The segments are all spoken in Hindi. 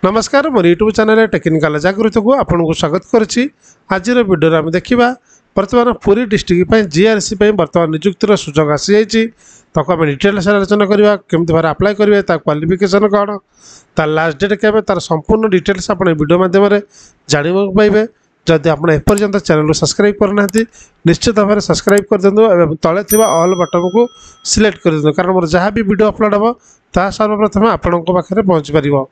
नमस्कार मोर यूट्यूब चैनल टेक्निकल जागृत को आपको स्वागत करुच्ची। आज वीडियो आम देखा बर्तमान पुरी डिस्ट्रिक्ट जीआरसी बर्तमान निजुक्तिर सुजोग आसी जाइए। ताको आम डिटेल्स आलोचना करवा केमती भाव आप्लाय करेंगे क्वालिफिकेशन कौन तार लास्ट डेट क्या तार संपूर्ण डिटेल्स आप वीडियो माध्यम जानवा पाइबे। जदि आप एपर्यंत चैनल को सब्सक्राइब करना निश्चित भाव में सब्सक्राइब कर दिंतु तले थी ऑल बटन को सिलेक्ट कर दिंतु कारण मोर जहाँ भी वीडियो अपलोड हम ता सर्वप्रथम आपण पाखे पहुँच पार।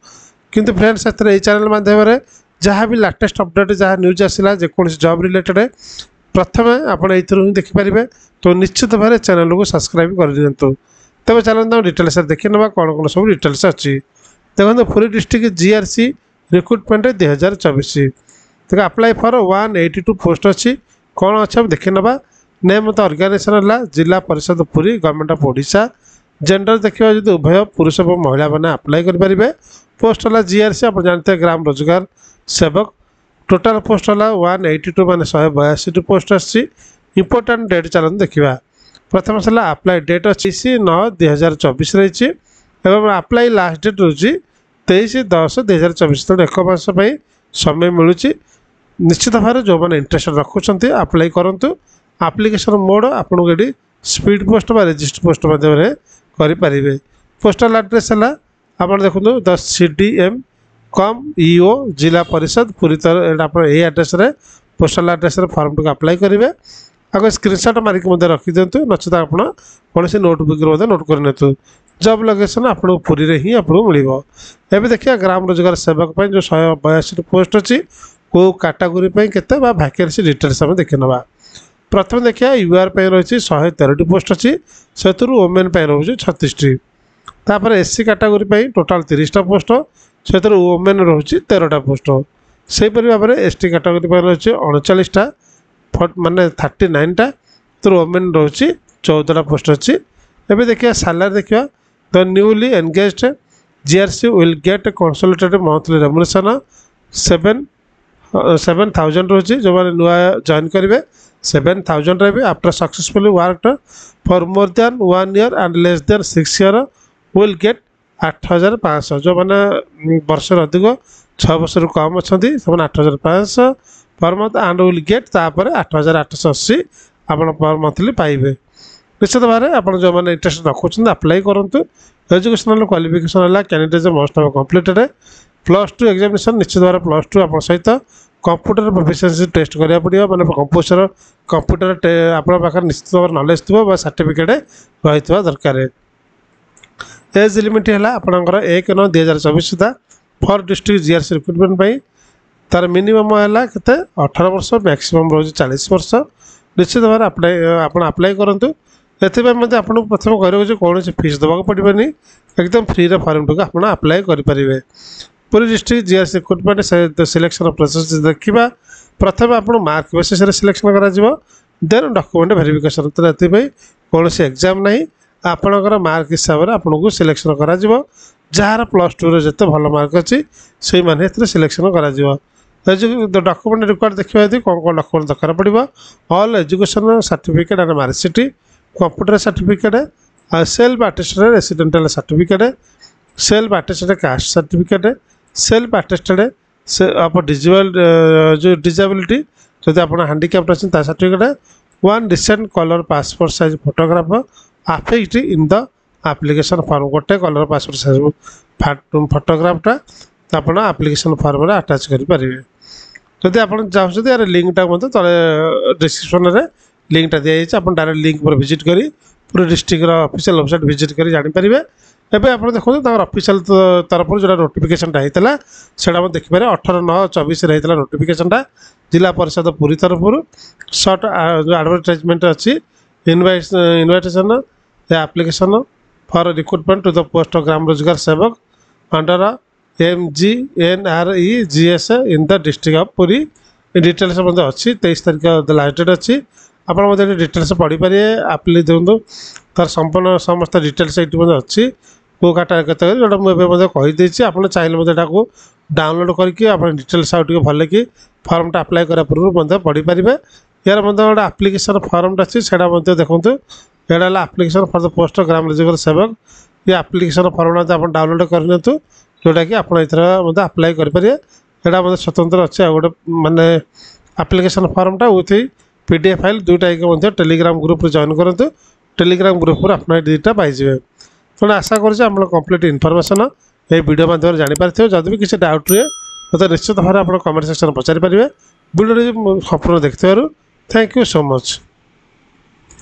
किंतु फ्रेंड्स ये चैनल माध्यम जहाँ भी लेटेस्ट अपडेट जहाँ न्यूज आसला जेकोसी जॉब रिलेटेड प्रथम आपड़ ही देखिपारे तो निश्चित भाव चैनल को सब्सक्राइब कर दिंतु। तब चलते डिटेल्स देखी ना कौन कौन सब डिटेल्स अच्छी देखो पुरी डिस्ट्रिक्ट जीआरसी रिक्रुटमेंट 2024 देखो अप्लाई फॉर 182 पोस्ट अच्छी कौन अच्छे देखी ना नेम तो ऑर्गेनाइजेशन है जिला परिषद Puri government of Odisha. Gender देखा जो उभय पुरुष और महिला मैंने अप्लाई करेंगे। पोस्ट है जीआरसी आप जानते हैं ग्राम रोजगार सेवक। टोटाल पोस्ट है 182 मान 182 पोस्ट आसी। इंपोर्टाट डेट चलते देखा प्रथम है अप्लाई डेट अच्छी 9/2024 रही और अप्लाई लास्ट डेट रोचे 23/10/2024 तेणु 1 मास समय मिलूँ। निश्चित भाव जो मैंने इंटरेस्ट रखुंट अप्लाई करूँ। आप्लिकेशन मोड आपको ये स्पीड पोस्ट रजिस्टर पोस्ट मध्यम करें। पोस्टाल एड्रेस है आप देखो द CDM कम EO जिला परिषद पूरी तरह आप एड्रेस पोस्टाल एड्रेस फॉर्म को अप्लाई करेंगे। आगे स्क्रीनशॉट मारिक रखी दिंतु नचेत आप कौन नोटबुक नोट कर जॉब लोकेशन आपको पुरी ही आपको मिल। एवं देखिए ग्राम रोजगार सेवक जो 182 पोस्ट अच्छी को कैटेगोरी के वैकेंसी डिटेल्स आम देखी ना। प्रथम देखिए UR रही 113 पोस्ट अच्छी से वोमेन रोचे 36टी। तापर SC कैटेगोरी टोटाल 30टा पोस्ट से वोमेन रोचे 13टा पोस्ट। से भाव में ST कैटेगोरी रही 39टा माने 39टा तो वोमेन रोचे 14टा पोस्ट अच्छी। एवं देखिए सैलरी देखिए the newly engaged GRC will get consolidated monthly remuneration 7,000 रोचे जो मैंने नुआ जॉइन करेंगे 7,000 रही। After successfully worked for more than 1 year and less than 6 year will get 8,500 जो मैंने वर्ष अधिक 6 वर्ष कम अच्छा से 8,500 per month and will get तापर 8,880 आप पर मंथली पाइबे। निश्चित भाव में आप जो मैंने इंटरेस्ट रखुंट अप्लाई करूँ। एजुकेशनल क्वालिफिकेशन है candidate must have completed +2 examination. निश्चित भाव +2 आप सहित कंप्यूटर प्रोफिशिएंसी टेस्ट करा पड़ो मैंने कंप्यूटर आप निश्चित भाव नॉलेज थो सर्टिफिकेट रही दरकार। एज लिमिट है आपंकर 1/9/2024 सुधा फॉर डिस्ट्रिक्ट जीआरसी रिक्रुटमेंट तार मिनिमम है के 18 वर्ष मैक्सिमम रोज 40 वर्ष। निश्चित भाव आप अप्लाई करूँ। एपाई आपको प्रथम कह कौन फीस देवाक पड़ेनि एकदम फ्री फॉर्म टी आप अप्लाई करेंगे। पूरी district GRC recruitment selection process देखा प्रथम आप मार्क बेसिस सिलेक्शन कर डॉक्यूमेंट वेरिफिकेशन तो ये कौन एग्जाम ना आपणकर मार्क हिसाब से आपको सिलेक्शन कर जार +2 जिते भल मार्क अच्छी से मैंने सिलेक्शन कर डॉक्यूमेंट रिक्वायर्ड देखा कौन कौन डॉक्यूमेंट दरकार पड़ो all education certificate and marksheet computer certificate self attested residential certificate self attested caste certificate self attested आप जो डिजेबिलिटी जब आप हैंडिकैप्ड अच्छे certificate 1 recent colour passport size photograph affect in the application form गोटे कलर पासपोर्ट साइज फोटोग्राफटा आप एप्लिकेशन फॉर्म में अटैच करेंगे। जदि आप चाहते यार लिंकटा मतलब तले डिस्क्रिप्शन में लिंकटा दी जाए आप डायरेक्ट लिंक पर विजिट करी पूरे डिस्ट्रिक्ट ऑफिशियल वेबसाइट विजिट कर जानीपारे। एवं आप देखो ऑफिशियल तरफ जो नोटिफिकेशन होता है देखिए 18/9/24 रही नोटिफिकेशन जिला परिषद पूरी तरफ सर्ट जो एडवर्टाइजमेंट अच्छी invitation application for recruitment to the post of ग्राम रोजगार सेवक under MGNREGS in the district of पूरी डिटेल्स अच्छी 23 तारीख लास्ट डेट अच्छी आप डिटेल्स पढ़ी पारे आप्ली देखो तार संपूर्ण समस्त डिटेल्स ये अच्छी को काटा के जोटा मुझे कहीदे आप चाहिए यहाँ डाउनलोड करके डिटेल्स आगे भल कि फॉर्मटा अप्लाई करा पूर्व पढ़ी पारे। यार गोटे आप्लिकेशन फॉर्मटा अच्छी से देखो यहाँ आप्लिकेशन फॉर द पोस्ट ग्राम रोजगार सेवक ये आप्लिकेशन फॉर्मटा आप डाउनलोड कर जोटा कि आप आप्लाय करेंगे यहाँ मतलब स्वतंत्र अच्छे गोटे मानने आप्लिकेसन फॉर्मटा विथ पीडीएफ फाइल दुईटा एक टेलीग्राम ग्रुप जॉइन करूँ टेलीग्राम ग्रुप अपना दुईटा पाइबे तेणु आशा करें कंप्लीट इनफॉरमेशन ये वीडियो माध्यम जानीपारे जब भी किसी डाउट रहे मतलब निश्चित भाव आप कमेंट सेक्शन पचारि पारे वीडियो संपूर्ण देखते थैंक यू सो मच।